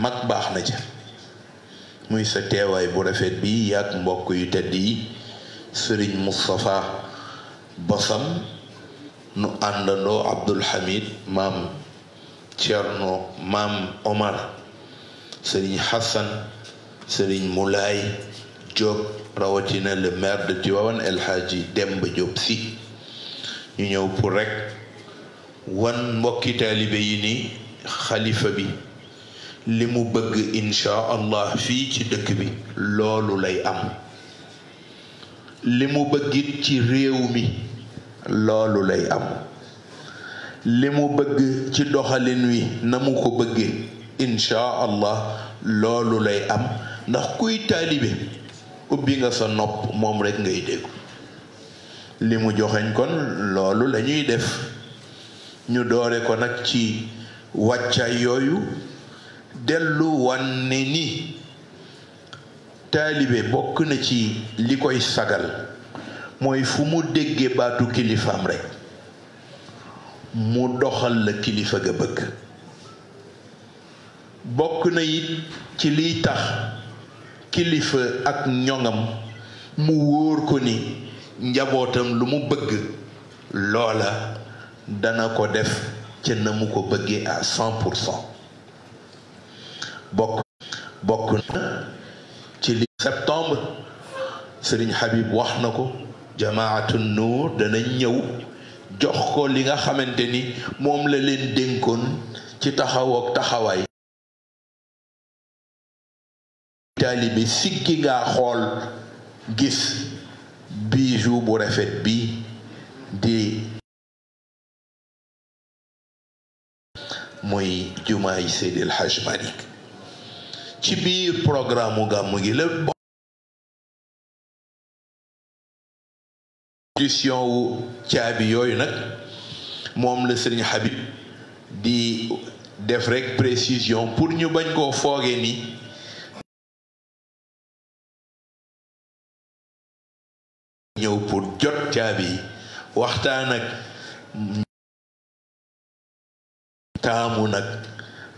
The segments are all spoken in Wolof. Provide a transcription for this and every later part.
mag baax na ca muy sa teewaay bu rafet bi yaak mbokk yu tedd yi sëriñ Moustapha Bosam nu àndandoo Abdul Hamid maam Thierno maam Omar sëriñ Hassan sëriñ Moulay Diop rawatina le maire de Tivaouane El Hadji Demba Diop Sy ñu ñëw pour rek wan mbokki taalibe yi ni xalifa bi li mu bëgg insha allah fii ci dëkk bi loolu lay am li mu bëggit ci réew mi loolu lay am li mu bëgg ci doxalin wi na mu ko bëggee insha allah loolu lay am ndax kuy taalibe ubbi nga sa nopp moom rekk ngay dégg li mu joxeñ kon loolu lañuy def ñu doore ko nag ci wàccaay yooyu dellu wan ne ni taalibe bokk na ci li koy sagal mooy fu mu déggee baatu kilifaam rekk mu doxal la kilifa ga bëgg bokk na it ci liy tax kilifa ak ñoŋam mu wóor ko ni njabootam lu mu bëgg loola dana ko def ca na mu ko bëggee à 100%. bokk na ci li septembre Serigne Habib wax na ko jamaatu Nuur dana ñëw jox ko li nga xamante ni moom la leen dénkoon ci taxaw ak taxawaay taalibe sikki nga xool gis bijou bu rafet bi di mooy jumaay Seydi El Hadj Malick ci biir programme gàmmu gi la institution wu caabi yooyu nag moom la Serigne Habib di def rek précision pour ñu bañ koo fooge ni ñëw pour jot caabi waxtaan ak taamu nag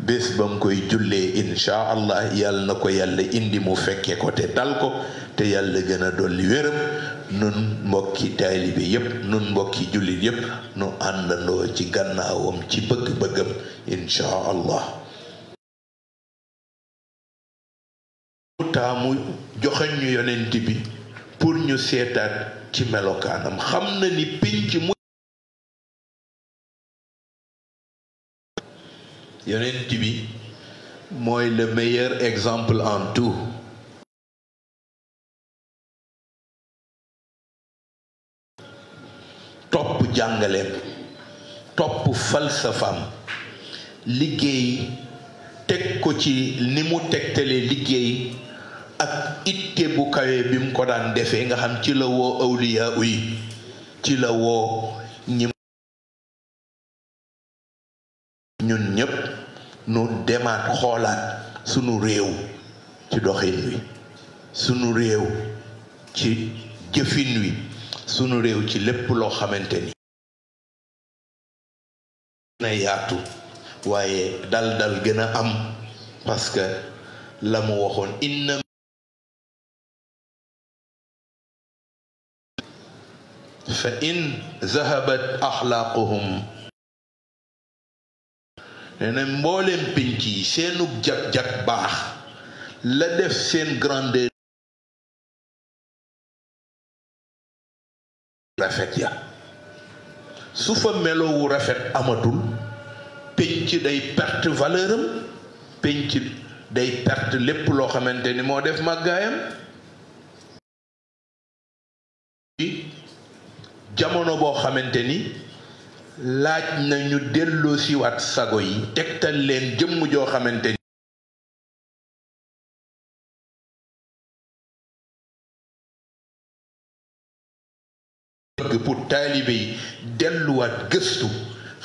bés ba mu koy jullee insha allah yàlla na ko yàlla indi mu fekke ko te dal ko te yàlla gën a dolli wéram nun mbokki taalibe yépp nun mbokki jullit yépp nu àndandoo ci gannaawam ci bëgg-bëggam insha allah taamu joxeñ ñu yonent bi pour ñu seetaat ci melokaanam xam na ni pinc mu yonent bi mooy le meilleur exemple en tout topp jàngaleem topp falsafam liggéey teg ko ci ni mu tegtalee liggéey ak itte bu kawe bi mu ko daan defee nga xam ci la woo awliya yi ci la woo ñi ñun ñépp nu demaat xoolaat sunu réew ci doxin wi sunu réew ci jëfin wi sunu réew ci lépp loo xamante ni na yaatu waaye dal gën a am parce que la mu waxoon inna fa in zahabat axlaaquhum nee na mbooleem pénc yi seenug jag-jag baax la def seen grandeur rafet ya su fa melowu rafet amatul pénc day perte valeur am pénc day perte lépp loo xamante ni moo def màggaayam jamono boo xamante ni laaj na ñu delloo siwaat sago yi tegtal leen jëmm joo xamante ni bëgg pour taalibe yi delluwaat gëstu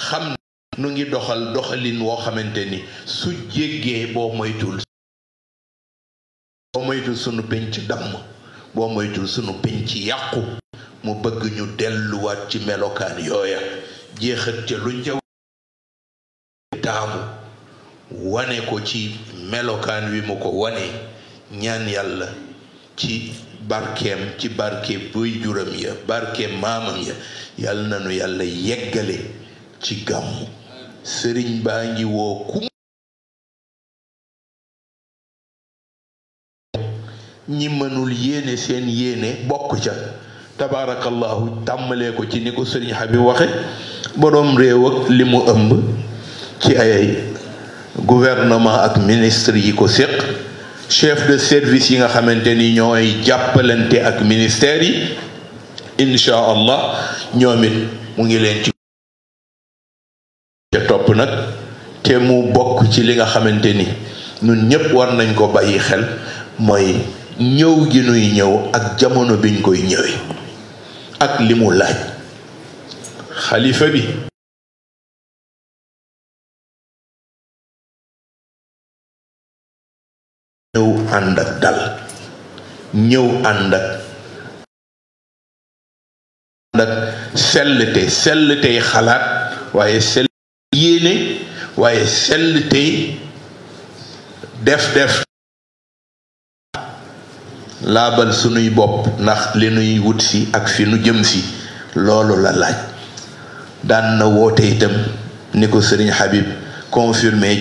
xam nu ngi doxal doxalin woo xamante ni su jéggee boo moytul sunu penc damm boo moytul sunu penc yàqu mu bëgg ñu delluwaat ci melokaan yooya jeexat ca luñ ca taamu wane ko ci melokaan wi mu ko wane ñaan yàlla ci barkeem ci barke buy juram ya barkeem maamam ya yàlla na nu yàlla yeggale ci gàmmu sëriñ baa ngi woo ku ñi mënul yéene seen yéene bokk ca tabaarakallahu tàmmalee ko ci ni ko sëriñ Habib waxe boroom réew ak li mu ëmb ci ay gouvernement ak ministre yi ko séq chef de service yi nga xamante ni ñooy jàppalante ak ministère yi incha allah ñoom it mu ngi leen ci ca topp nag te mu bokk ci li nga xamante ni ñun ñépp war nañ ko bàyyi xel mooy ñëw gi nuy ñëw ak jamono biñ koy ñëwee ak li mu laaj xalifa bi ñëw ànd ak dal ñëw ànd ak sellte xalaat waaye sell yéene waaye sellte def laabal sunuy bopp ndax li nuy wut si ak fi nu jëm si loolu la laaj daan na woote itam ni ko sëriñ Habib confirmé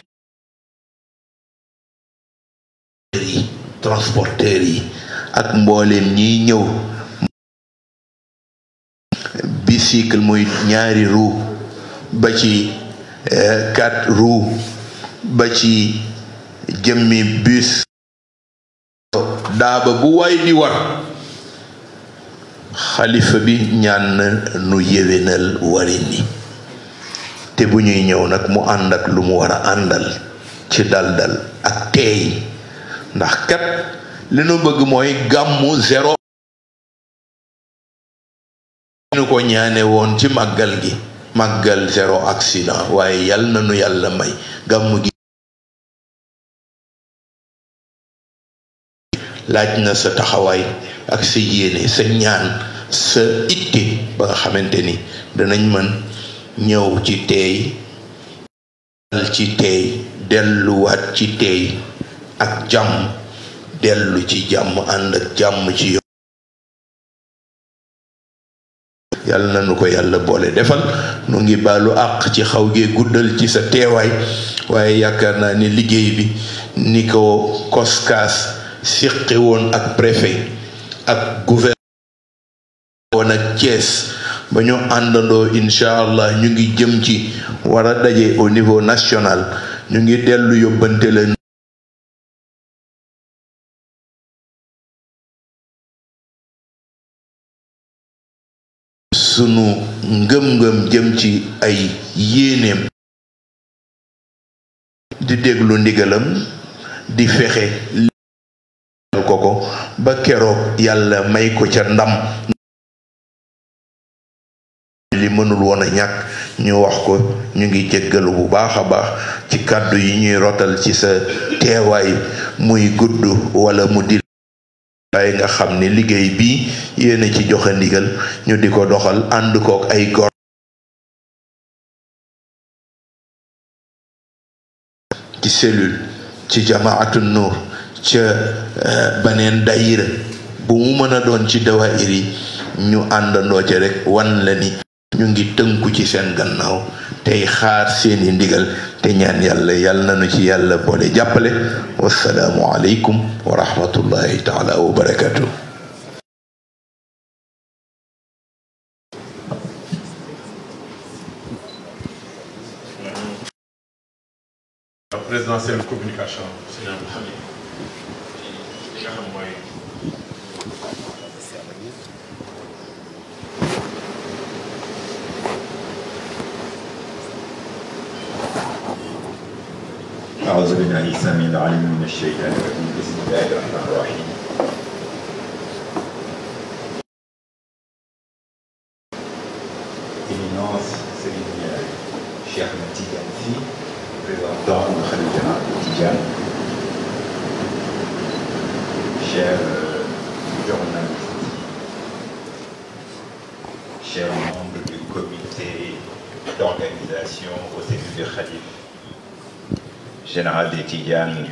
transporteur yi ak mbooleem ñiy ñëw bicycle muy ñaari roue ba ci 4 roues ba ci jëmmi bus daaba bu waay di war xalifa bi ñaan na nu yéwénal warin ni te bu ñuy ñëw nag mu ànd ak lu mu war a àndal ci dal ak teey ndax kat li nu bëgg mooy gàmmu zéro ñu ko ñaane woon ci màggal gi màggal zéro accident waaye yal na nu yàlla may gàmmu gi laaj na sa taxawaay ak sa yéene sa ñaan sa itte ba nga xamante ni danañ mën ñëw ci teey delluwaat ci teey ak jàmm dellu ci jàmm ànd ak jàmm ci yoon yàlla na nu ko yàlla boole defal nu ngi baalu àq ci xaw gee guddal ci sa teewaay waaye yaakaar naa ni liggéey bi ni ko koskaas siqi woon ak préfet ak gouverneur woon ak Thiès ba ñu àndandoo incha allah ñu ngi jëm ci war a daje au niveau national ñu ngi dellu yóbbante la sunu ngëm-ngëm jëm ci ay yéeneem di déglu ndigalam di fexe ko ba keroog yàlla may ko ca ndam li mënul woon a ñàkk ñu wax ko ñu ngi jéggalu bu baax a baax ci kàddu yi ñuy rotal ci sa teewaay muy gudd wala mu di waaye nga xam ni liggéey bi yéena ci joxe ndigal ñu di ko doxal ànd kook ay gor ci cellule ci jamaatu nuur ca baneen dayira bu mu mën a doon ci dawaayir yi ñu àndandoo ca rek wan la ni ñu ngi tënku ci seen gannaaw tey xaar seeni ndigal te ñaan yàlla nañu ci yàlla boole jàppale wassalaamu aleykum wa rahmatullahi taala wa barakatuh. Présidentielle communication Sëñ Abdou Hamid li nga xam mooy أعوذ بالله السميع العليم من الشيطان الرجيم بسم الله الرحمن الرحيم Éminence Serigne Cheikh Ahmed Tidiane Sy représentant du Khalife général de Tidiane, chers journalistes, chers membres du comité d'organisation au service du Khalife général des Tidianes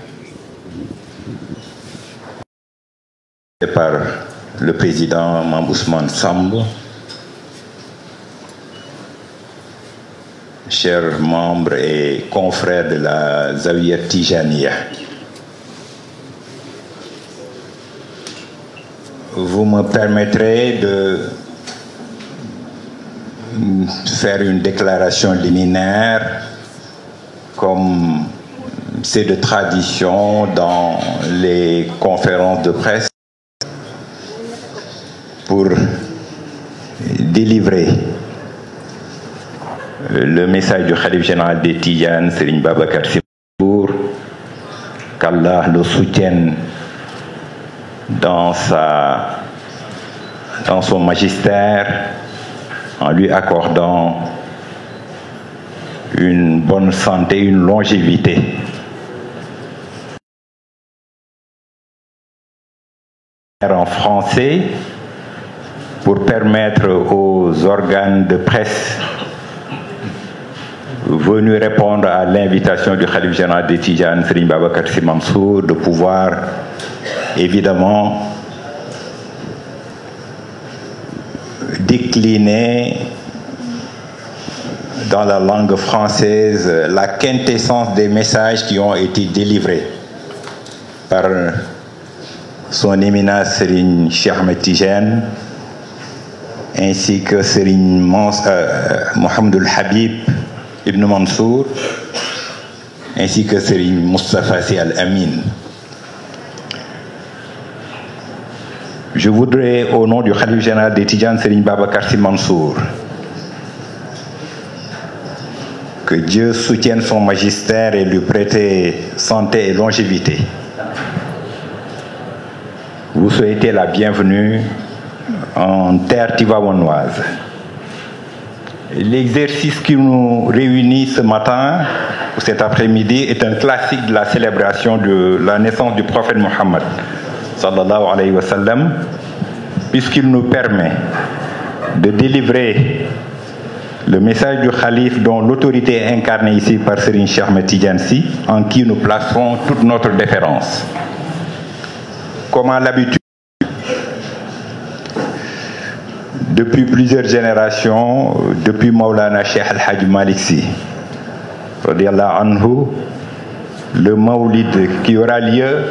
par le président Mame Ousmane Samb, chers membres et confrères de la Zawiya Tijaniya, vous me permettrez de faire une déclaration liminaire comme c'est de tradition dans les conférences de presse pour délivrer le message du Khalife général des Tidianes, Serigne Babacar Sy Mansour, qu'Allah le soutienne dans son magistère en lui accordant une bonne santé, une longévité. En français pour permettre aux organes de presse venus répondre à l'invitation du Khalife général des Tidianes, Serigne Babacar Sy Mansour, de pouvoir évidemment décliner dans la langue française la quintessence des messages qui ont été délivrés par son éminence Serigne Cheikh Ahmed Tidiane ainsi que Serigne Mohamedou Habib Ibn Mansour ainsi que Serigne Moustapha Sy Al Amin. Je voudrais, au nom du Khalife général des Tidianes, Serigne Babacar Sy Mansour, que Dieu soutienne son magistère et lui prêter santé et longévité, vous souhaitez la bienvenue en terre tivaouanoise. L'exercice qui nous réunit ce matin, ou cet après-midi, est un classique de la célébration de la naissance du prophète Mohammed, sallallahu alayhi wa sallam, puisqu'il nous permet de délivrer le message du Khalife dont l'autorité est incarnée ici par Serigne Cheikh Ahmed Tidiane Sy, en qui nous plaçons toute notre déférence. Comme à l'habitude, depuis plusieurs générations, depuis Maulana Cheikh Al Hadj Malick Sy, radiyallahu anhu, le Maoulid qui aura lieu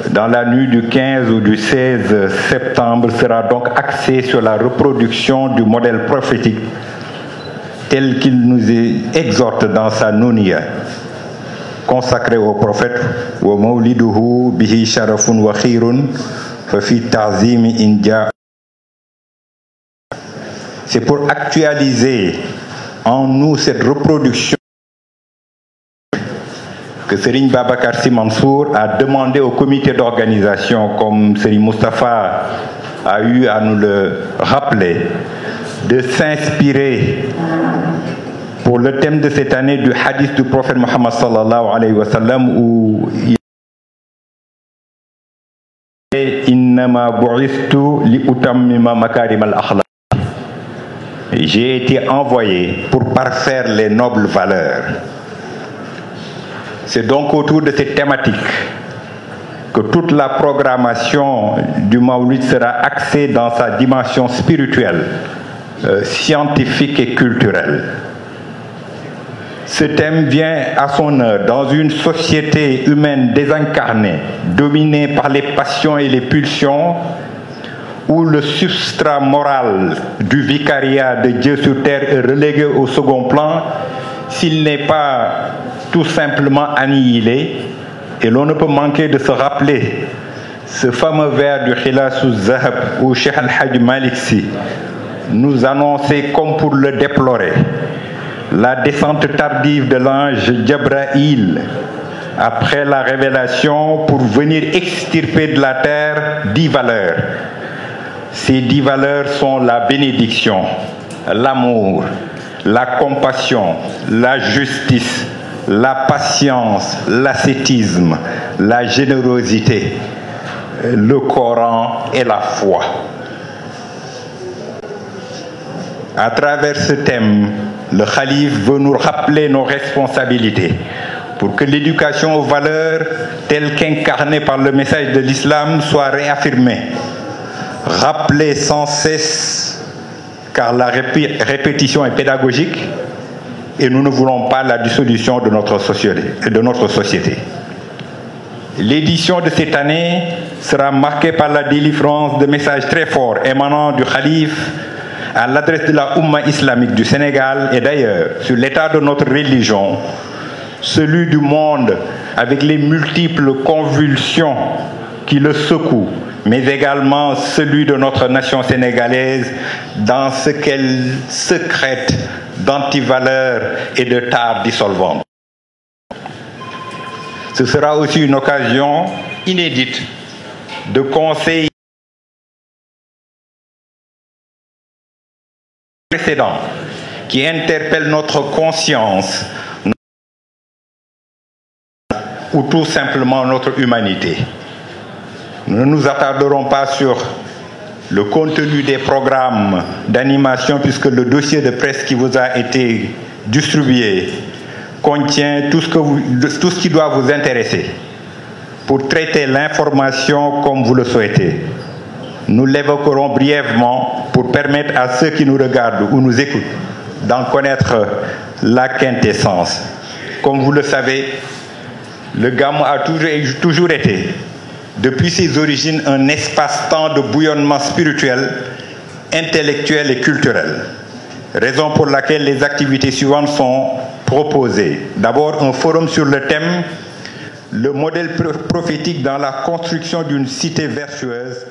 dans la nuit du 15 ou du 16 septembre sera donc axé sur la reproduction du modèle prophétique tel qu'il nous exhorte dans sa Nounia, consacré au prophète, wa mawliduhu bihi sharafun wa khirun fa fi ta'zimi inja. C'est pour actualiser en nous cette reproduction que Serigne Babacar Sy Mansour a demandé au comité d'organisation, comme Serigne Moustapha a eu à nous le rappeler, de s'inspirer pour le thème de cette année du hadith du prophète Mohammed sallallahu alayhi wa sallam, où il est innama bu'istu li utammima makarim al-akhlaq. J'ai été envoyé pour parfaire les nobles valeurs. C'est donc autour de cette thématique que toute la programmation du Maouloud sera axée dans sa dimension spirituelle, scientifique et culturelle. Ce thème vient à son heure dans une société humaine désincarnée, dominée par les passions et les pulsions, où le substrat moral du vicariat de Dieu sur terre est relégué au second plan, s'il n'est pas tout simplement annihilé. Et l'on ne peut manquer de se rappeler ce fameux vers du Khilasu Zahab où Cheikh Al Hadj Malick Sy nous annonçait, comme pour le déplorer, la descente tardive de l'ange Djabraïl après la révélation pour venir extirper de la terre 10 valeurs. Ces 10 valeurs sont la bénédiction, l'amour, la compassion, la justice, la patience, l'ascétisme, la générosité, le Coran et la foi. À travers ce thème, le Khalife veut nous rappeler nos responsabilités pour que l'éducation aux valeurs telles qu'incarnées par le message de l'islam soit réaffirmée, rappelée sans cesse, car la répétition est pédagogique et nous ne voulons pas la dissolution de notre société. L'édition de cette année sera marquée par la délivrance de messages très forts émanant du Khalife à l'adresse de la Oumma islamique du Sénégal et d'ailleurs sur l'état de notre religion, celui du monde avec les multiples convulsions qui le secouent, mais également celui de notre nation sénégalaise dans ce qu'elle sécrète d'antivaleurs et de tares dissolvantes. Ce sera aussi une occasion inédite de conseils précédents qui interpellent notre conscience ou tout simplement notre humanité. Nous ne nous attarderons pas sur le contenu des programmes d'animation puisque le dossier de presse qui vous a été distribué contient tout ce qui doit vous intéresser pour traiter l'information comme vous le souhaitez. Nous l'évoquerons brièvement pour permettre à ceux qui nous regardent ou nous écoutent d'en connaître la quintessence. Comme vous le savez, le Gamou a toujours été, depuis ses origines, un espace-temps de bouillonnement spirituel, intellectuel et culturel. Raison pour laquelle les activités suivantes sont proposées. D'abord, un forum sur le thème « Le modèle prophétique dans la construction d'une cité vertueuse »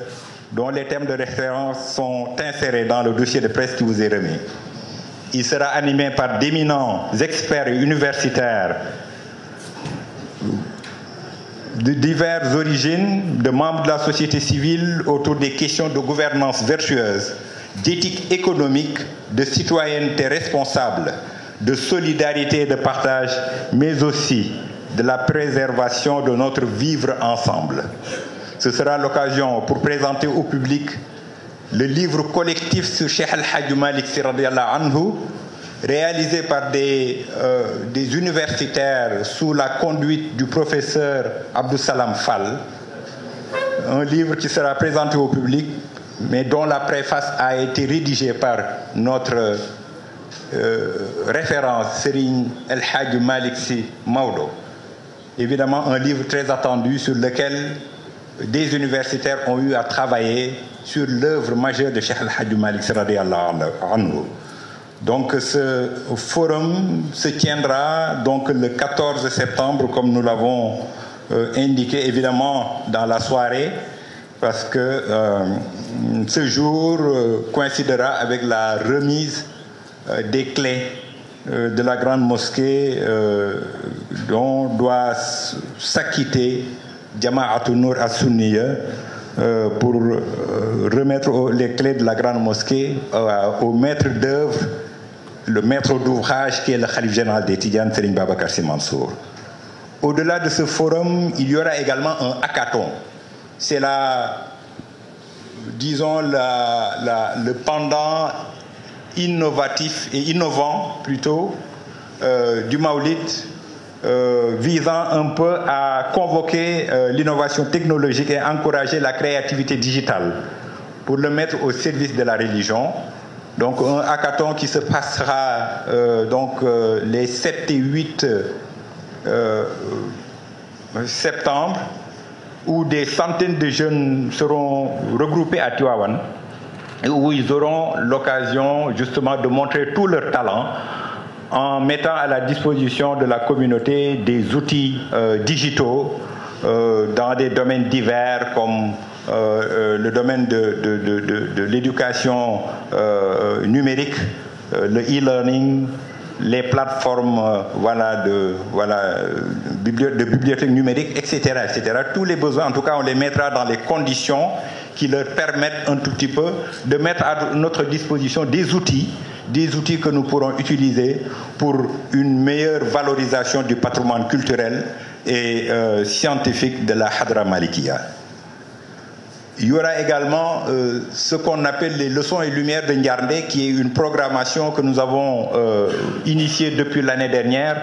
dont les thèmes de référence sont insérés dans le dossier de presse qui vous est remis. Il sera animé par d'éminents experts et universitaires de diverses origines, de membres de la société civile autour des questions de gouvernance vertueuse, d'éthique économique, de citoyenneté responsable, de solidarité et de partage, mais aussi de la préservation de notre vivre ensemble. Ce sera l'occasion pour présenter au public le livre collectif sur Cheikh Al-Hadj Malick Sy radiyallahu anhu, réalisé par des universitaires sous la conduite du professeur Abdou Salam Fall. Un livre qui sera présenté au public, mais dont la préface a été rédigée par notre référence Serigne El-Hadj Malick Sy Maodo. Évidemment, un livre très attendu sur lequel des universitaires ont eu à travailler sur l'œuvre majeure de Cheikh Al-Hadj Malick Sy radiyallahu anhu. Donc ce forum se tiendra donc le 14 septembre, comme nous l'avons indiqué évidemment dans la soirée, parce que ce jour coïncidera avec la remise des clés de la grande mosquée dont doit s'acquitter Jama'atul Nour As-Sunniya pour remettre les clés de la grande mosquée au maître d'œuvre, le maître d'ouvrage qui est le Khalife général des Tidjanes, Serigne Babacar Sy Mansour. Au-delà de ce forum, il y aura également un hackathon. C'est disons le pendant innovatif et innovant plutôt du Maoulid, visant un peu à convoquer l'innovation technologique et encourager la créativité digitale pour le mettre au service de la religion. Donc un hackathon qui se passera les 7 et 8 septembre, où des centaines de jeunes seront regroupés à Tivaouane et où ils auront l'occasion justement de montrer tout leur talent en mettant à la disposition de la communauté des outils digitaux dans des domaines divers comme le domaine de l'éducation numérique, le e-learning, les plateformes de bibliothèques numériques, etc., etc. Tous les besoins, en tout cas, on les mettra dans les conditions qui leur permettent un tout petit peu de mettre à notre disposition des outils que nous pourrons utiliser pour une meilleure valorisation du patrimoine culturel et scientifique de la Hadra Malikiya. Il y aura également ce qu'on appelle les leçons et lumières de Ndiarndé, qui est une programmation que nous avons initiée depuis l'année dernière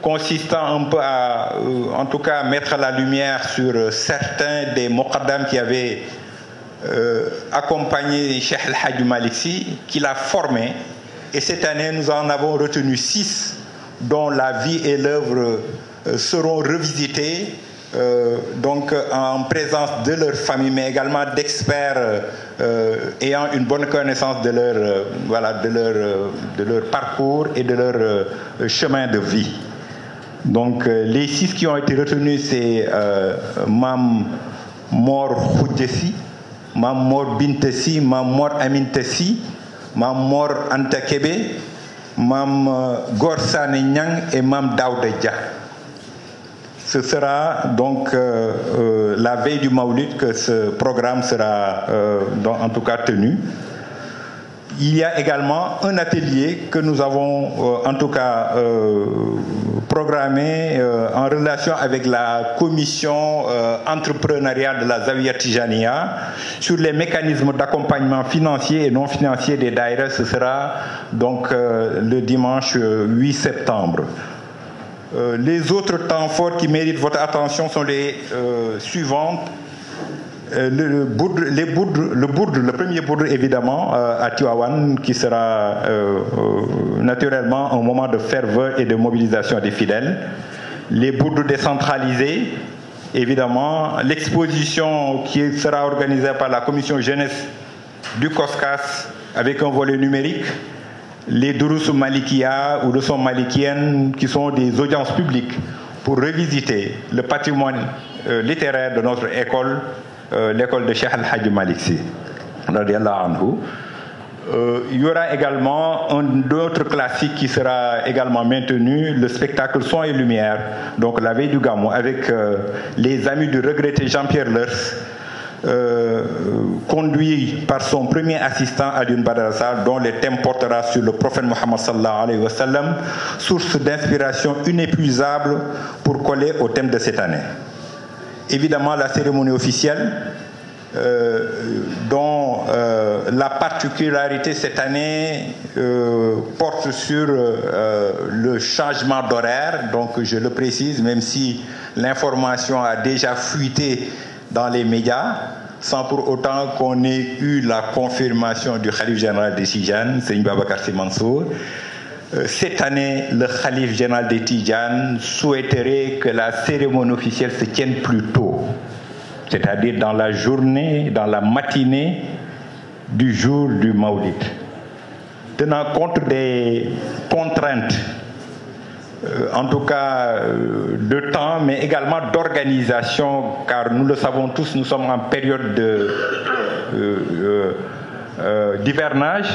consistant un peu à, en tout cas, mettre la lumière sur certains des muqaddam qui avaient accompagné Cheikh El Hadj Malick Sy, qui l'a formé. Et cette année, nous en avons retenu 6, dont la vie et l'œuvre seront revisitées, donc en présence de leur famille, mais également d'experts ayant une bonne connaissance de leur, voilà, de leur parcours et de leur chemin de vie. Donc les 6 qui ont été retenus, c'est Mam Mor Khoudjessi, Mam Mor Bintessi, Mam Mor Amintessi, Mam Mor Anta Kébé, Mam Gorsane Nyang et Mam Daouda Dia. Ce sera donc la veille du Maoulid que ce programme sera en tout cas tenu. Il y a également un atelier que nous avons en tout cas programmé en relation avec la commission entrepreneuriale de la Zawiya Tijaniya sur les mécanismes d'accompagnement financier et non financier des daïras. Ce sera donc le dimanche 8 septembre. Les autres temps forts qui méritent votre attention sont les suivantes. Le premier bourde évidemment à Tivaouane, qui sera naturellement un moment de ferveur et de mobilisation des fidèles. Les bourdes décentralisés, évidemment. L'exposition qui sera organisée par la commission jeunesse du COSCAS avec un volet numérique. Les Durus Malikia ou leçons malikiennes qui sont des audiences publiques pour revisiter le patrimoine littéraire de notre école, l'école de Cheikh El Hadj Malick Sy. Il y aura également un autre classique qui sera également maintenu, le spectacle Son et Lumière, donc la veille du Gamou, avec les amis du regretté Jean-Pierre Lers, conduit par son premier assistant Alioune Badara Sarr, dont le thème portera sur le prophète Mohammed sallallahu alayhi wa sallam, source d'inspiration inépuisable pour coller au thème de cette année. Évidemment, la cérémonie officielle, dont la particularité cette année porte sur le changement d'horaire, donc je le précise, même si l'information a déjà fuité dans les médias, sans pour autant qu'on ait eu la confirmation du Khalif général des Tijanes, Serigne Babacar Sy Mansour. Cette année, le Khalif général des Tijanes souhaiterait que la cérémonie officielle se tienne plus tôt, c'est-à-dire dans la journée, dans la matinée du jour du Maoulid. Tenant compte des contraintes, en tout cas de temps, mais également d'organisation, car nous le savons tous, nous sommes en période d'hivernage,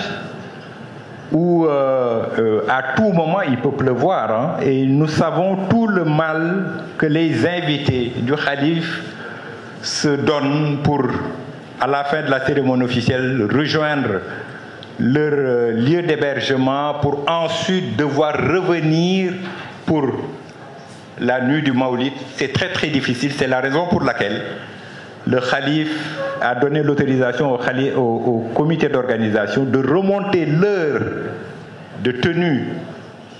où à tout moment il peut pleuvoir, hein, et nous savons tout le mal que les invités du Khalif se donnent pour, à la fin de la cérémonie officielle, rejoindre leur lieu d'hébergement pour ensuite devoir revenir pour la nuit du Maoulid. C'est très très difficile, c'est la raison pour laquelle le Khalif a donné l'autorisation au comité d'organisation de remonter l'heure de tenue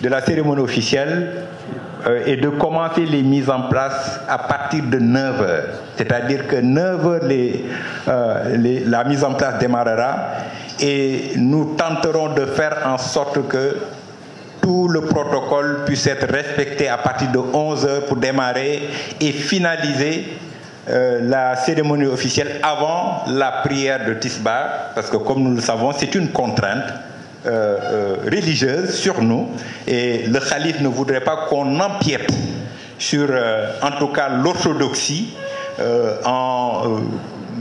de la cérémonie officielle et de commencer les mises en place à partir de 9h. C'est-à-dire que 9h, la mise en place démarrera et nous tenterons de faire en sorte que tout le protocole puisse être respecté à partir de 11h pour démarrer et finaliser la cérémonie officielle avant la prière de Tisbar, parce que comme nous le savons, c'est une contrainte religieuse sur nous et le Khalif ne voudrait pas qu'on empiète sur en tout cas l'orthodoxie en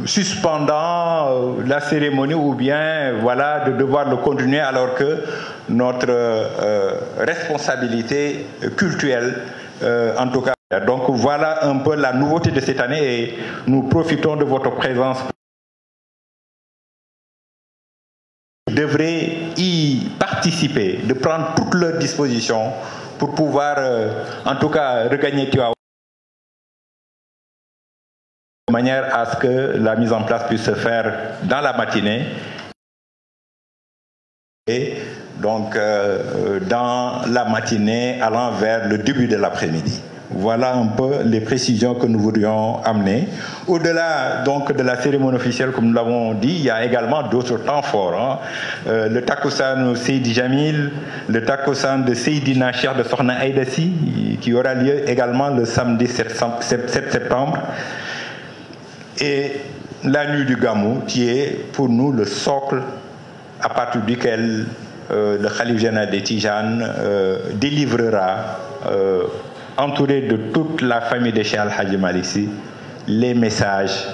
suspendant la cérémonie ou bien voilà de devoir le continuer alors que notre responsabilité cultuelle en tout cas. Donc voilà un peu la nouveauté de cette année et nous profitons de votre présence. Devraient y participer, de prendre toutes leurs dispositions pour pouvoir en tout cas regagner Tivaouane de manière à ce que la mise en place puisse se faire dans la matinée et donc dans la matinée allant vers le début de l'après-midi. Voilà un peu les précisions que nous voudrions amener. Au-delà donc de la cérémonie officielle, comme nous l'avons dit, il y a également d'autres temps forts. Le Takussan Seydi Jamil, le Takussan de Seydina Cheikh de Sokhna Aïda Sy, qui aura lieu également le samedi 7 septembre. Et la nuit du Gamou, qui est pour nous le socle à partir duquel le Khalife général des Tijanes délivrera, entouré de toute la famille de Cheikh Al-Hadji Malick Sy, les messages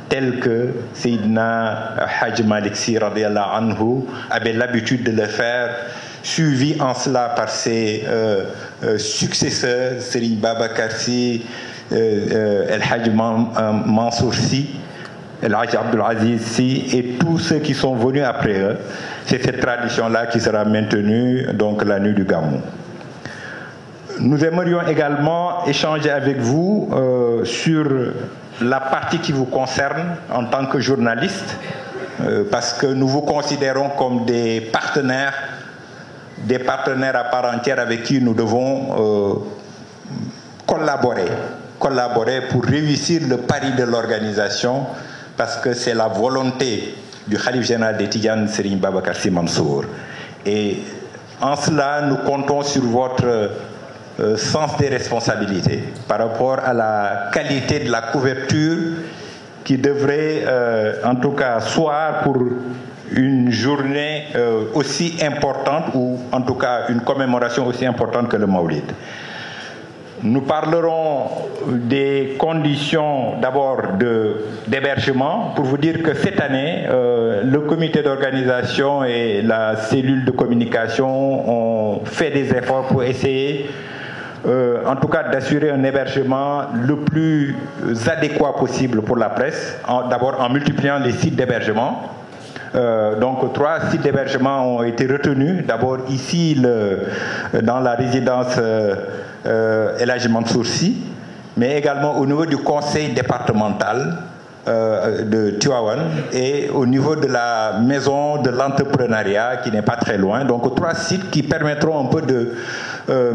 tels que Seydina Hadji Malick Sy radiyallahu anhu avait l'habitude de le faire, suivi en cela par ses successeurs, Serigne Babacar Sy, El Hadji Mansour Sy, El Hadji Abdoul Aziz Sy et tous ceux qui sont venus après eux. C'est cette tradition-là qui sera maintenue donc la nuit du Gamou. Nous aimerions également échanger avec vous sur la partie qui vous concerne en tant que journaliste, parce que nous vous considérons comme des partenaires à part entière avec qui nous devons collaborer pour réussir le pari de l'organisation, parce que c'est la volonté du Khalife général des Tidianes, Serigne Babacar Sy Mansour. Et en cela, nous comptons sur votre sens des responsabilités par rapport à la qualité de la couverture qui devrait en tout cas soir pour une journée aussi importante, ou en tout cas une commémoration aussi importante que le Maulid. Nous parlerons des conditions d'abord d'hébergement, pour vous dire que cette année, le comité d'organisation et la cellule de communication ont fait des efforts pour essayer en tout cas d'assurer un hébergement le plus adéquat possible pour la presse, d'abord en multipliant les sites d'hébergement. Donc 3 sites d'hébergement ont été retenus, d'abord ici dans la résidence El Hadji Mansour Sy, mais également au niveau du conseil départemental de Tivaouane et au niveau de la maison de l'entrepreneuriat qui n'est pas très loin. Donc 3 sites qui permettront un peu de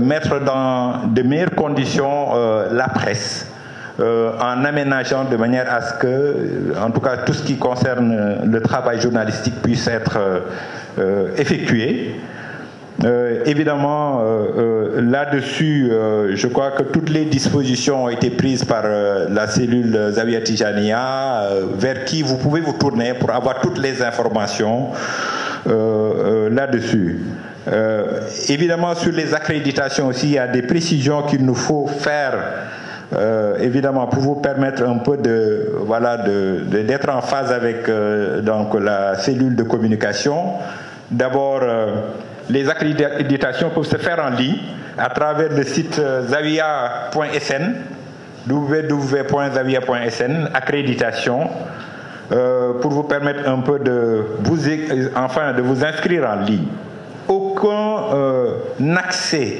mettre dans de meilleures conditions la presse, en aménageant de manière à ce que, en tout cas, tout ce qui concerne le travail journalistique puisse être effectué. Évidemment, là-dessus, je crois que toutes les dispositions ont été prises par la cellule Zawiya Tijaniya, vers qui vous pouvez vous tourner pour avoir toutes les informations là-dessus. Évidemment, sur les accréditations aussi, il y a des précisions qu'il nous faut faire, évidemment, pour vous permettre un peu d'être en phase avec donc la cellule de communication. D'abord, les accréditations peuvent se faire en ligne à travers le site zawiya.sn, www.zawiya.sn, accréditation, pour vous permettre un peu de vous inscrire en ligne. Aucun accès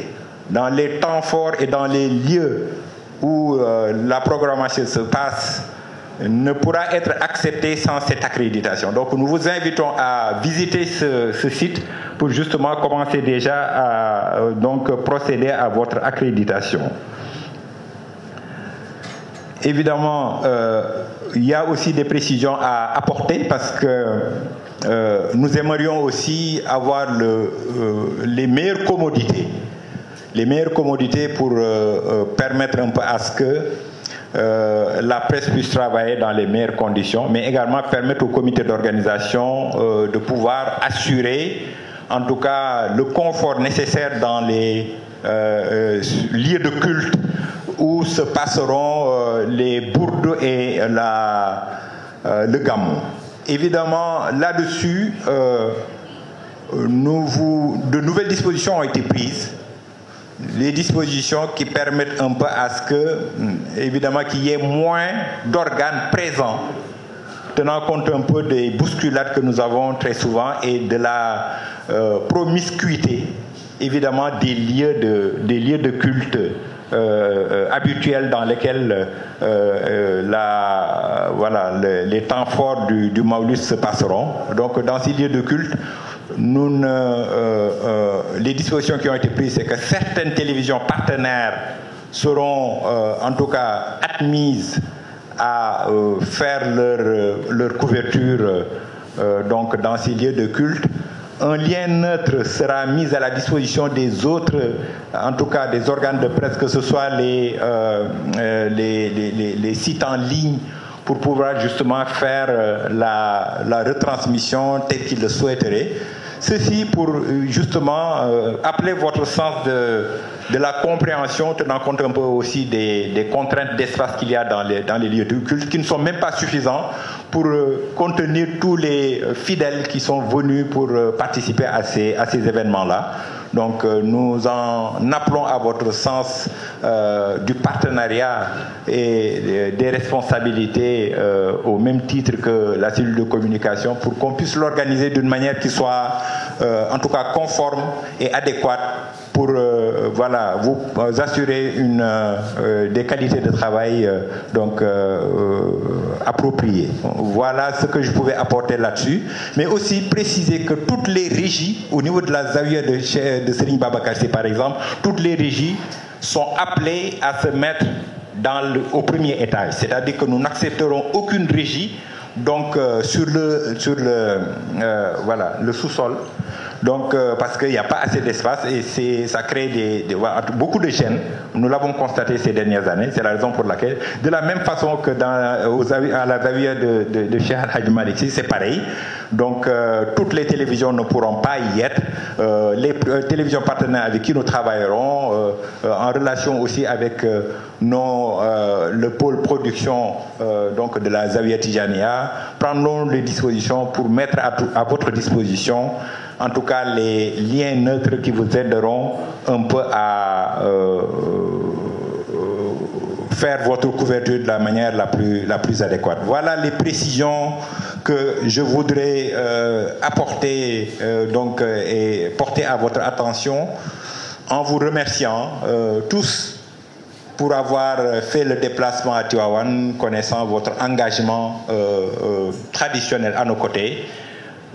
dans les temps forts et dans les lieux où la programmation se passe ne pourra être accepté sans cette accréditation. Donc nous vous invitons à visiter ce site pour justement commencer déjà à procéder à votre accréditation. Évidemment, il y a aussi des précisions à apporter parce que nous aimerions aussi avoir les meilleures commodités. Les meilleures commodités pour permettre un peu à ce que la presse puisse travailler dans les meilleures conditions, mais également permettre au comité d'organisation de pouvoir assurer en tout cas le confort nécessaire dans les lieux de culte où se passeront les bourdes et le gamou. Évidemment, là-dessus, de nouvelles dispositions ont été prises. Les dispositions qui permettent un peu à ce que, évidemment, qu'il y ait moins d'organes présents, tenant compte un peu des bousculades que nous avons très souvent et de la promiscuité, évidemment, des lieux de culte habituels dans lesquels les temps forts du Maulid se passeront. Donc, dans ces lieux de culte, les dispositions qui ont été prises, c'est que certaines télévisions partenaires seront en tout cas admises à faire leur couverture donc dans ces lieux de culte. Un lien neutre sera mis à la disposition des autres, en tout cas des organes de presse, que ce soit les sites en ligne, pour pouvoir justement faire la retransmission telle qu'ils le souhaiteraient. Ceci pour justement appeler votre sens de la compréhension, tenant compte un peu aussi des contraintes d'espace qu'il y a dans les lieux de culte, qui ne sont même pas suffisants pour contenir tous les fidèles qui sont venus pour participer à ces événements-là. Donc nous en appelons à votre sens du partenariat et des responsabilités au même titre que la cellule de communication, pour qu'on puisse l'organiser d'une manière qui soit en tout cas conforme et adéquate pour voilà, vous assurer des qualités de travail donc appropriées. Voilà ce que je pouvais apporter là-dessus, mais aussi préciser que toutes les régies au niveau de la Zawiya de Serigne Babacar Sy par exemple, toutes les régies sont appelées à se mettre au premier étage, c'est-à-dire que nous n'accepterons aucune régie donc sur le sous-sol. Donc, parce qu'il n'y a pas assez d'espace et ça crée beaucoup de gêne. Nous l'avons constaté ces dernières années. C'est la raison pour laquelle, de la même façon que à la Zawiya de Cheikh Al Hadj Malick Sy, c'est pareil. Donc, toutes les télévisions ne pourront pas y être. Les télévisions partenaires avec qui nous travaillerons, en relation aussi avec le pôle production donc de la Zawiya Tijaniya, prendront les dispositions pour mettre à votre disposition en tout cas les liens neutres qui vous aideront un peu à faire votre couverture de la manière la plus adéquate. Voilà les précisions que je voudrais apporter donc, et porter à votre attention, en vous remerciant tous pour avoir fait le déplacement à Tivaouane, connaissant votre engagement traditionnel à nos côtés.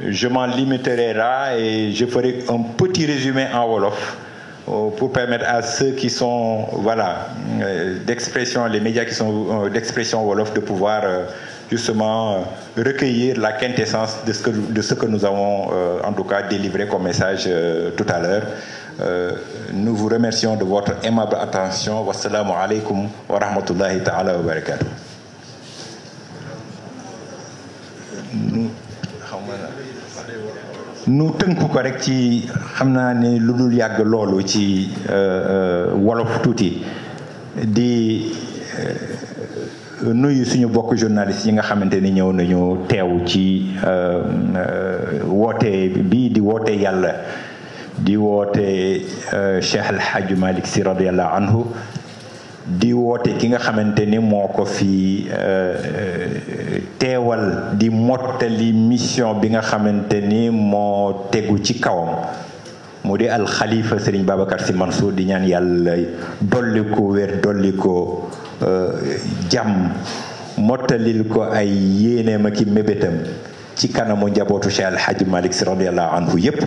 Je m'en limiterai là et je ferai un petit résumé en wolof pour permettre à ceux qui sont d'expression, les médias qui sont d'expression wolof, de pouvoir justement recueillir la quintessence de ce que nous avons en tout cas délivré comme message tout à l'heure. Nous vous remercions de votre aimable attention. Wassalamu alaikum wa rahmatullahi ta'ala wa barakatuh. nu tënku ko rek ci xam naa ne lu dul yàgg loolu ci wolof tuuti di nuyu suñu bokk journaliste yi nga xamante ni ñëw nañu teew ci woote bii di woote yàlla di woote Cheikh El Hadj Malick Sy radiyallahu anhu, di woote ki nga xamante ni moo ko fi teewal di mottali mission bi nga xamante ni moo tegu ci kawam, mu di al xalifa Serigne Babacar Sy Mansour, di ñaan yàlla dolli ko wér, dolli ko jàmm, mottalil ko ay yéeneem ak i mébétam ci kanamu njabootu Cheikh El Hadj Malick Sy radiyallahu anhu yépp,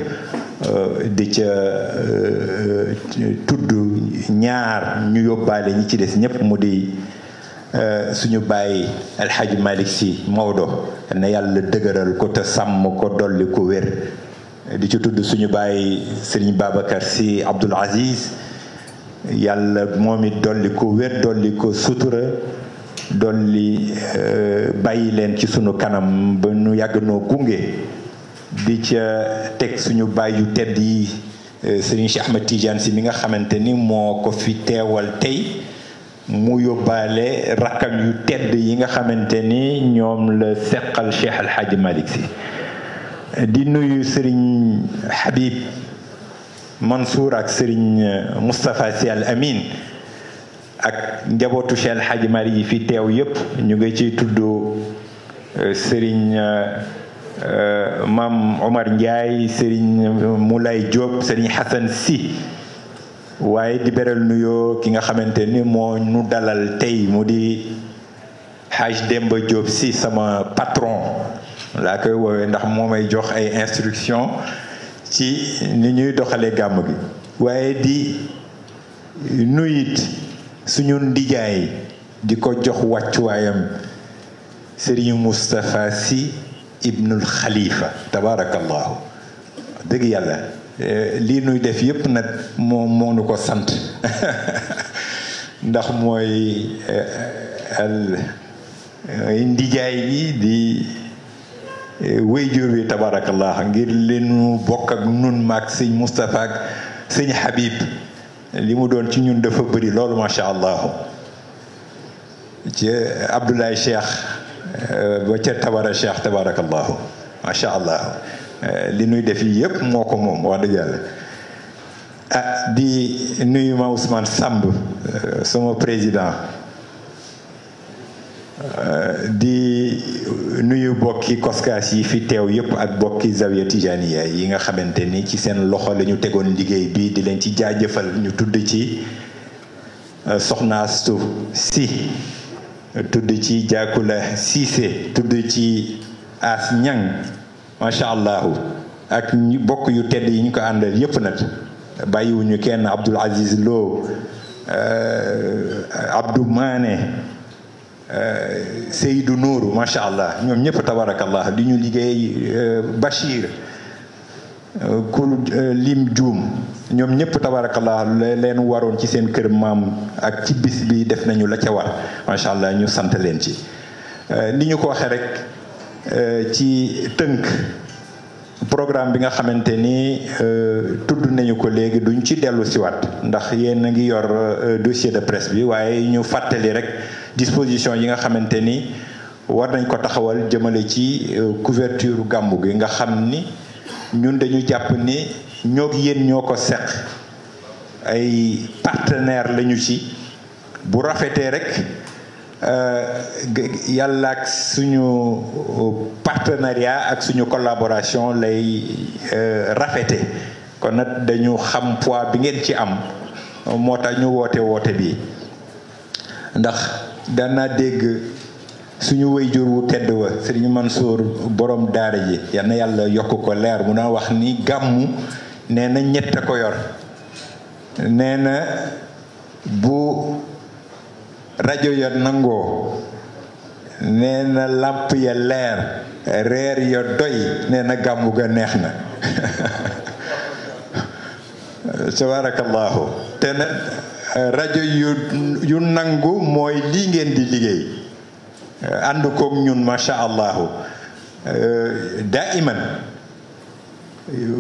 di ca tudd ñaar ñu yóbbaale ñi ci des ñëpp, mu di suñu bàyyi El Hadj Malick Sy Maodo, na yàlla dëgëral ko te sàmm ko dolli ko wér, di ci tudd suñu bàyyi Serigne Babacar Sy Abdoul Aziz, yàlla moom it dolli ko wér, dolli ko sutura, dolli bàyyi leen ci sunu kanam ba nu yàgg noo gunge. di ca teg suñu baay yu tedd yi Serigne Cheikh Ahmed Tidiane Sy mi nga xamante ni moo ko fi teewal tey, mu yóbbaale rakkam yu tedd yi nga xamante ni ñoom la seqal Cheikh El Hadj Malick Sy. di nuyu Serigne Habib Mansour ak Serigne Moustapha Sy Al Amin ak njabootu Cheikh El Hadj Malick yi fi teew yépp, ñu ngi ciy tudd Serigne Mam Omar Ndiaye, Serigne Moulay Diop, Serigne Hassan Sy, waaye di beral nuyoo ki nga xamante ni moo nu dalal tey, mu di Haj Demba Diop Sy, sama patron laa koy woowee ndax moo may jox ay instruction ci ni ñuy doxalee gàmm gi waaye di nuyit suñu ndijaay di ko jox wàccuwaayam Serigne Moustapha Sy ibnul Khalifa tabarakallahu dëgg yàlla lii nuy def yépp nag moo nu ko sant ndax mooy ndijaay bi di wéyjur bi tabarakallah ngir leenu bokk ak nun maag sëñ Moustapha ak sëñ Habib li mu doon ci ñun dafa bëri loolu macha allah ci Abdoulaye Cheikh ba ca Tabara Cheikh tabarakallahu macha allah li nuy def yi yépp moo ko moom wax dëgg yàlla di nuyu ma Ousmane Samb sama président di nuyu bokki koskaas yi fi teew yépp ak bokki Zawiya Tijaniya yi nga xamante ni ci seen loxo la ñu tegoon liggéey bi di leen ci jaajëfal ñu tudd ci Soxna Astu Si tudd ci Jaakula Siise tudd ci As Ñang macha allahu ak bokk yu tedd yi ñu ko àndal yépp nag bàyyiwuñu kenn Abdoul Aziz Lo Abdou Mané Seydou Nourou macha allah ñoom ñëpp tabarakallah di ñu liggéey Bachir ku lim Dioum ñoom ñëpp tabarakallah leen waroon ci seen kër maam ak ci bis bi def nañu la ca war macha allah ñu sant leen ci li ñu ko waxee rek ci tënk programme bi nga xamante ni tudd nañu ko léegi duñ ci dellu siwaat ndax yéen a ngi yor dossier de presse bi waaye ñu fàttali rek disposition yi nga xamante ni war nañ ko taxawal jëmale ci couverture gàmmu gi nga xam ni ñun dañu jàpp ni ñoo yéen ñoo ko seq ay partenaire lañu ci bu rafetee rek yàlla ak suñu partenariat ak suñu collaboration lay rafete kon nag dañu xam poids bi ngeen ci am moo tax ñu woote bi ndax dana dégg suñu wayjur wu tedd wa Serigne Mansour borom daara ji yal na yàlla yokk ko leer mu na wax ni gàmmu nee na ñett a ko yor nee na bu rajo ya nangoo nee na làmp ya leer reer ya doy nee na gàmmu ga neex na tabarakallahu te nag rajo yu nangu mooy lii ngeen di liggéey ànd koog ñun macha allahu daiman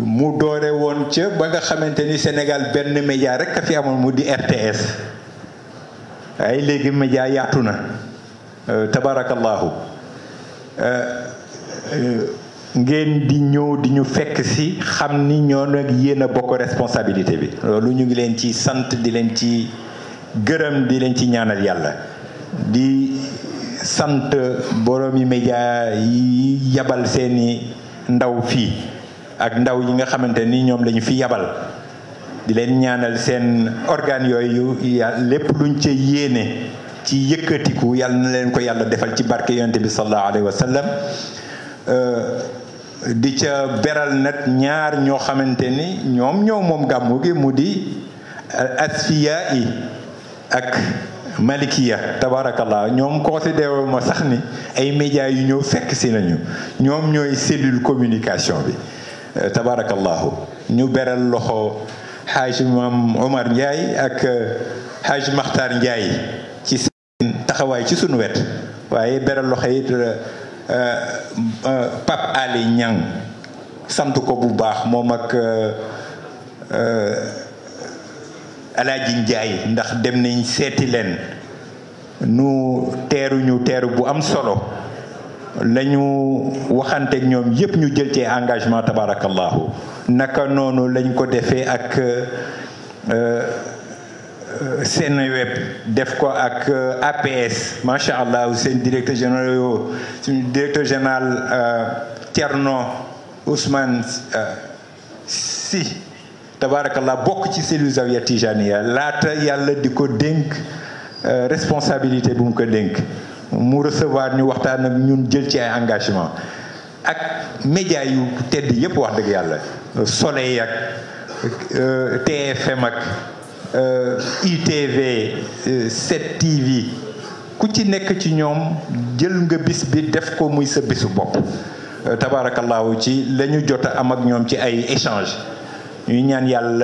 mu doore woon ca ba nga xamante ni Sénégal benn média rek a fi amoon mu di RTS ay léegi média yaatu na tabarakallahu ngeen di ñëw di ñu fekk si xam ni ñoo nag yéen a bokk responsabilité bi loolu ñu ngi leen ci sant di leen ci gërëm di leen ci ñaanal yàlla di sant boroomi média yi yabal seeni ndaw fii ak ndaw yi nga xamante ni ñoom lañu fi yabal di leen ñaanal seen organes yooyu lépp luñ ca yéene ci yëkkatiku yàlla na leen ko yàlla defal ci barke yonent bi sallallahu alayhi wa sallam di ca beral nag ñaar ñoo xamante ni ñoom moom gàmmu gi mu di asfiya yi ak malikiya tabarakallah ñoom considéré ma sax ni ay médias yu ñëw fekk si nañu ñoom ñooy cellule communication bi tabarakallahu ñu beral loxo Haaj Maam Omar Ndiaye ak Haaj Makhtar Ndiaye ci seen taxawaay ci sunu wet waaye beral loxo it Pape Ali Niang sant ko bu baax moom ak Alaaji Ndiaye ndax dem nañ seeti leen nu teeru bu am solo lañu waxanteeg ñoom yépp ñu jël ci engagement tabarakallahu naka noonu lañ ko defee ak Seneweb def ko ak APS macha allah seen directeur général yoo suñu directeur général Thierno Ousmane Sy tabarakallah bokk ci cellule Zawiya Tijaniya laata yàlla di ko dénk responsabilité bu mu ko dénk mu recevoir ñu waxtaan ak ñun jël ci ay engagement ak média yu tedd yépp wax dëgg yàlla Soleil ak TFM ak ITV 7TV ku ci nekk ci ñoom jël nga bis bi def ko muy sa bisu bopp tabaarakallaahu ci la ñu jot a am ak ñoom ci ay échange ñuy ñaan yal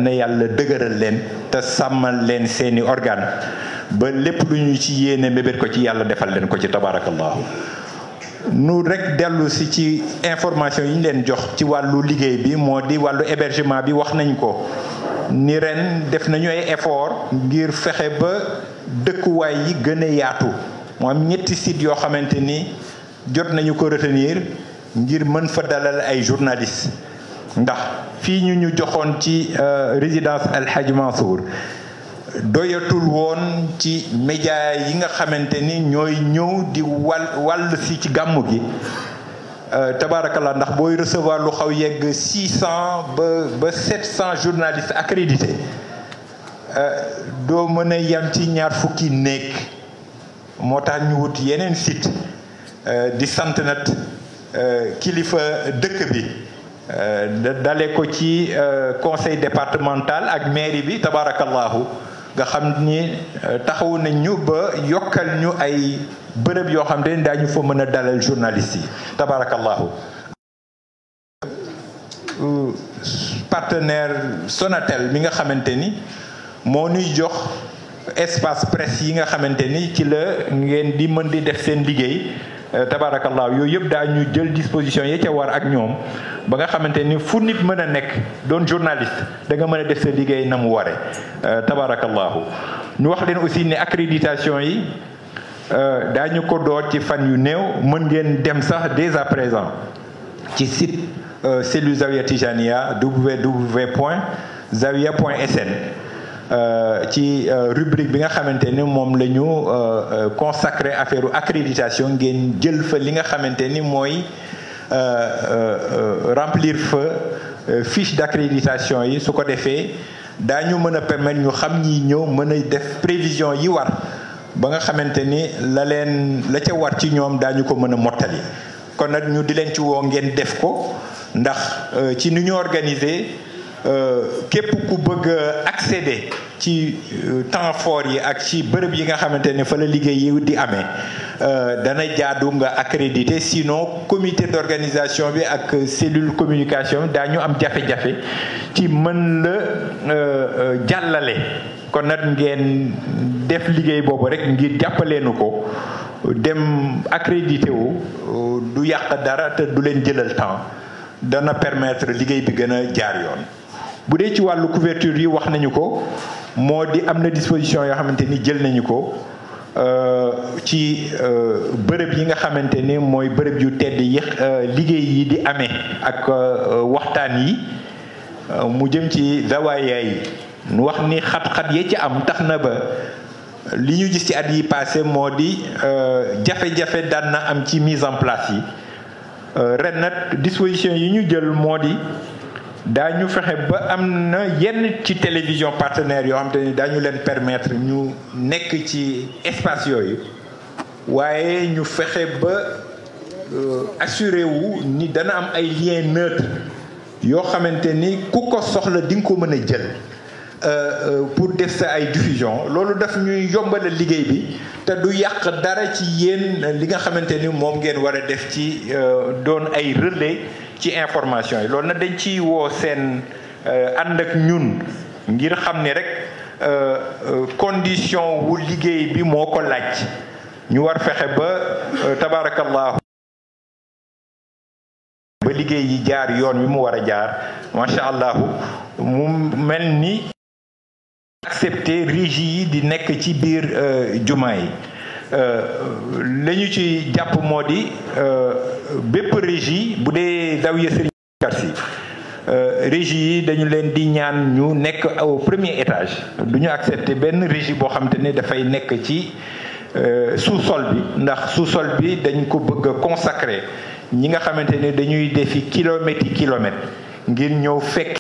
na yàlla dëgëral leen te sàmmal leen seeni organe ba lépp lu ñu ci yéene mébét ko ci yàlla defal leen ko ci tabaarakallaahu nu rek dellu si ci information yi ñu leen jox ci wàllu liggéey bi moo di wàllu hébergement bi wax nañ ko ni ren def nañu ay effort ngir fexe ba dëkkuwaay yi gën a yaatu moo am 7 sites yoo xamante ni jot nañu ko retenir ngir mën fa dalal ay journalistes ndax fii ñu joxoon ci résidence El Hadj Mansour doyatul woon ci média yi nga xamante ni ñooy ñëw di wàll si ci gàmmu gi tabaarakallah ndax booy recevoir lu xaw yegg 600 ba 700 journalistes accrédités doo mën a yam ci ñaar fukki néeg moo tax ñu wut yeneen site di sant nag kilifa dëkk bi dale ko ci conseil départemental ak mairie bi tabaarakallahu nga xam ni taxawu nañ ñu ba yokkal ñu ay bërëb yoo xam ne daañu fa mën a dalal journalistes yi tabarakallahu partenaire Sonatel mi nga xamante ni moo ñuy jox espace presse yi nga xamante ni ci la ngeen di mën di def seen liggéey tabarakallahu yooyu yëpp daañu jël disposition yi ca war ak ñoom ba nga xamante ni fu nit mën a nekk doon journaliste da nga mën a def sa liggéey na mu ware tabarakallahu ñu wax leen aussi ne accréditation yi daañu ko door ci fan yu néew mën ngeen dem sax dès à présent ci site cellule Zawiya Tijaniya www.zawiya.sn ci rubrique bi nga xamante ni moom la ñu consacré affaire accréditation ngeen jël fa li nga xamante ni mooy remplir fa fiche d'accréditation yi su ko defee daañu mën a permettre ñu xam ñi ñëw mën a def prévision yi war ba nga xamante ni la ca war ci ñoom daañu ko mën a mottali kon nag ñu di leen ci woo ngeen def ko ndax ci ni ñu organiser képp ku bëgg a accéder ci temps fort yi ak ci bërëb yi nga xamante ne fa la liggéey yi di amee dana jaadu nga accrédité sinon comité d'organisation bi ak cellule communication daañu am jafe-jafe ci mën la jàllale kon nag ngeen def liggéey boobu rek ngir jàppaleenu ko dem accrédité wu du yàq dara te du leen jëlal temps dana permettre liggéey bi gën a jaar yoon bu dee ci wàllu couverture yi wax nañu ko moo di am na disposition yoo xamante ni jël nañu ko ci bërëb yi nga xamante ni mooy bërëb yu tedd yi liggéey yi di amee ak waxtaan yi mu jëm ci zawaaya yi nu wax ni xat-xat yee ci am tax na ba li ñu gis ci at yi passé moo di jafe-jafe daan na am ci mise en place yi ren nag disposition yi ñu jël moo di daañu fexe ba am na yenn ci télévision partenaires yoo xam te ni daañu leen permettre ñu nekk ci espace yooyu waaye ñu fexe ba assuré wu ni dana am ay lien neutre yoo xamante ni ku ko soxla di nga ko mën a jël pour def sa ay diffusion loolu daf ñuy yombalal liggéey bi te du yàq dara ci yéen li nga xamante ni moom ngeen war a def ci doon ay relais ci information yi loolu nag dañ ciy woo seen ànd ak ñun ngir xam ni rek condition wu liggéey bi moo ko laaj ñu war fexe ba tabarakallahu ba liggéey yi jaar yoon wi mu war a jaar macha allah mu mel ni accepter régie yi di nekk ci biir jumaa yi la ñu ci jàpp moo di bépp régie bu dee Zawiya Serigne Babacar Sy régie yi dañu leen di ñaan ñu nekk au premier étage du ñu accepter benn régie boo xam te ne dafay nekk ci sous-sol bi ndax sous-sol bi dañ ko bëgg a consacrer ñi nga xamante ne dañuy defi kilomètres yi kilomètres ngir ñëw fekk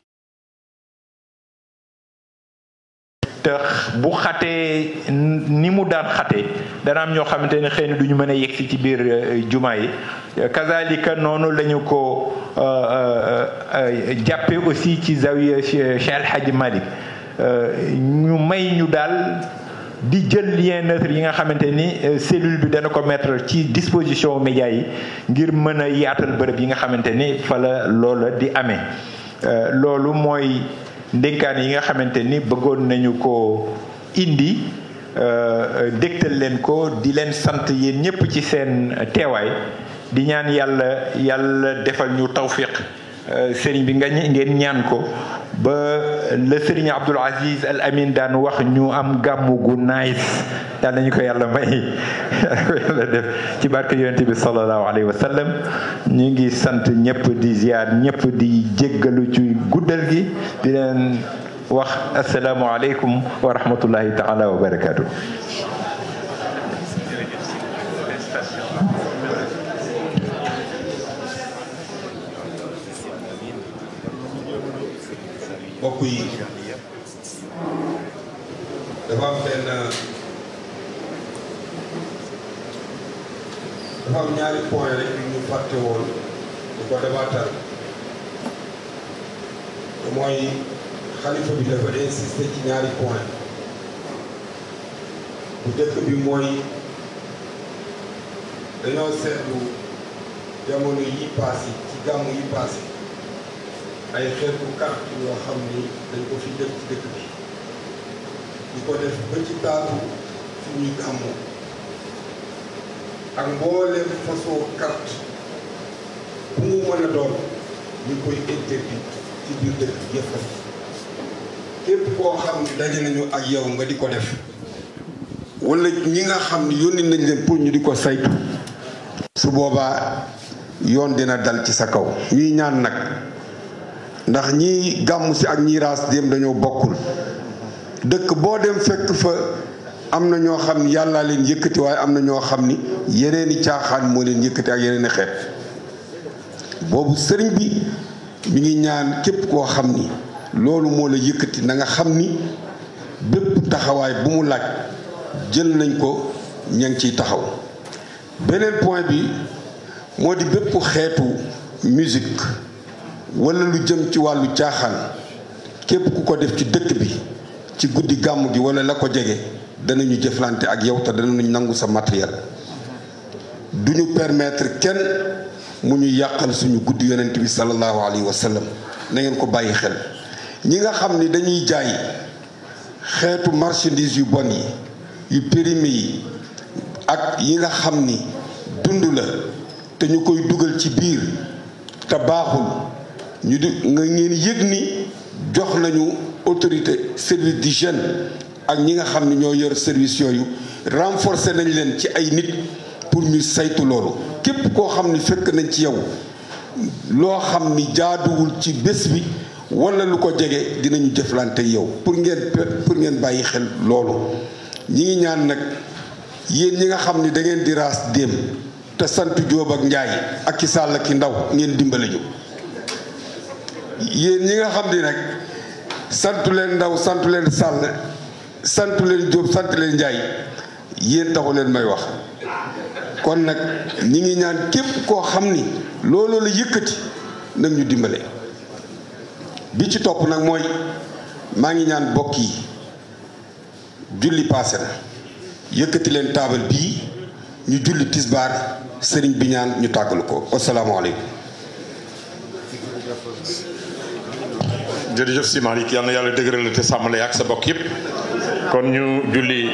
te bu xatee ni mu daan xatee dana am ñoo xamante ne xëy na du ñu mën a yegsi ci biir jumaa yi kazalika noonu la ñu ko jàppee aussi ci zawiya Cheikh El Hadji Malick ñu may ñu daal di jël lien neutre yi nga xamante ni cellule bi dana ko mettre ci disposition médias yi ngir mën a yaatal bërëb yi nga xamante ni fa la loola di amee loolu mooy ndénkaan yi nga xamante ni bëggoon nañu ko indi dégtal leen ko di leen sant yéen ñëpp ci seen teewaay di ñaan yàlla defal ñu tawfiq sëriñ bi ngeen ñaan ko ba le sëriñ Abdoul Aziz Al Amin daan wax ñu am gàmmu gu nice yàlla nañu ko yàlla may ko yàlla def ci barke yonent bi sallallahu alayhi wa sallam ñu ngi sant ñëpp di ziar ñëpp di jéggalu ci guddal gi di leen wax asalaamualeykum wa rahmatullahi taala wa barakaatu. mbokk yi dafa am ñaari point rek yu ñu fàtte woon di ko dabaatal te mooy xalifa bi dafa insisté ci ñaari point bu dëkk bi mooy dañoo seetlu jamono yi passé ci gàmmu yi passé ay xeetu carte yoo xam ni dañ ko fi def ci dëkk bi di ko def ba ci taatu suñuy gàmmu ak mbooleem façon carte bu mu mën a doon ñu koy interdit ci biir dëkk bi yëpp képp koo xam ni daje nañu ak yow nga di ko def wala ñi nga xam ni yónni nañ leen pour ñu di ko saytu su boobaa yoon dina dal ci sa kaw ñuy ñaan nag ndax ñii gàmmu si ak ñii raas dem dañoo bokkul dëkk boo dem fekk fa am na ñoo xam ni yàllaa leen yëkkati waaye am na ñoo xam ni yeneeni caaxaan moo leen yëkkati ak yeneeni xeet boobu sëriñ bi mi ngi ñaan képp koo xam ni loolu moo la yëkkati na nga xam ni bépp taxawaay bu mu laaj jël nañ ko ña ngi ciy taxaw beneen point bi moo di bépp xeetu musique wala lu jëm ci wàllu caaxaan képp ku ko def ci dëkk bi ci guddi gàmmu gi wala la ko jege danañu jëflante ak yow te danañu nangu sa matériel duñu permettre kenn mu ñu yàqal suñu guddi yonent bi sallallahu alayhi wa sallam na ngeen ko bàyyi xel ñi nga xam ni dañuy jaay xeetu marchandise yu bon yi yu périmé yi ak yi nga xam ni dund la te ñu koy dugal ci biir te baaxul ñu di nga ngeen yëg ni jox nañu autorité service d'hygiène ak ñi nga xam ne ñoo yor service yooyu renforcer nañ leen ci ay nit pour ñu saytu loolu képp koo xam ni fekk nañ ci yow loo xam ni jaaduwul ci bés bi wala lu ko jege dinañu jëflante yow pour ngeen bàyyi xel loolu ñi ngi ñaan nag yéen ñi nga xam ni da ngeen di raas déem te sant Jóob ak Njaay ak ki Sàll ki Ndaw ngeen dimbale ñu yéen ñi nga xam ni nag santu leen Ndaw santu leen Sàll santu leen Jóob sant leen Njaay yéen taxu leen may wax kon nag ñi ngi ñaan képp koo xam ni loolu la yëkkati nag ñu dimbale bi ci topp nag mooy maa ngi ñaan bokk yi julli paase na yëkkati leen taabal bii ñu julli tisbaar sëriñ bi ñaan ñu tàggalu ko asalaamaaleykum. jërëjëf si Malick yal na yàlla dëgëral la te sàmm la ak sa bokk yëpp kon ñu julli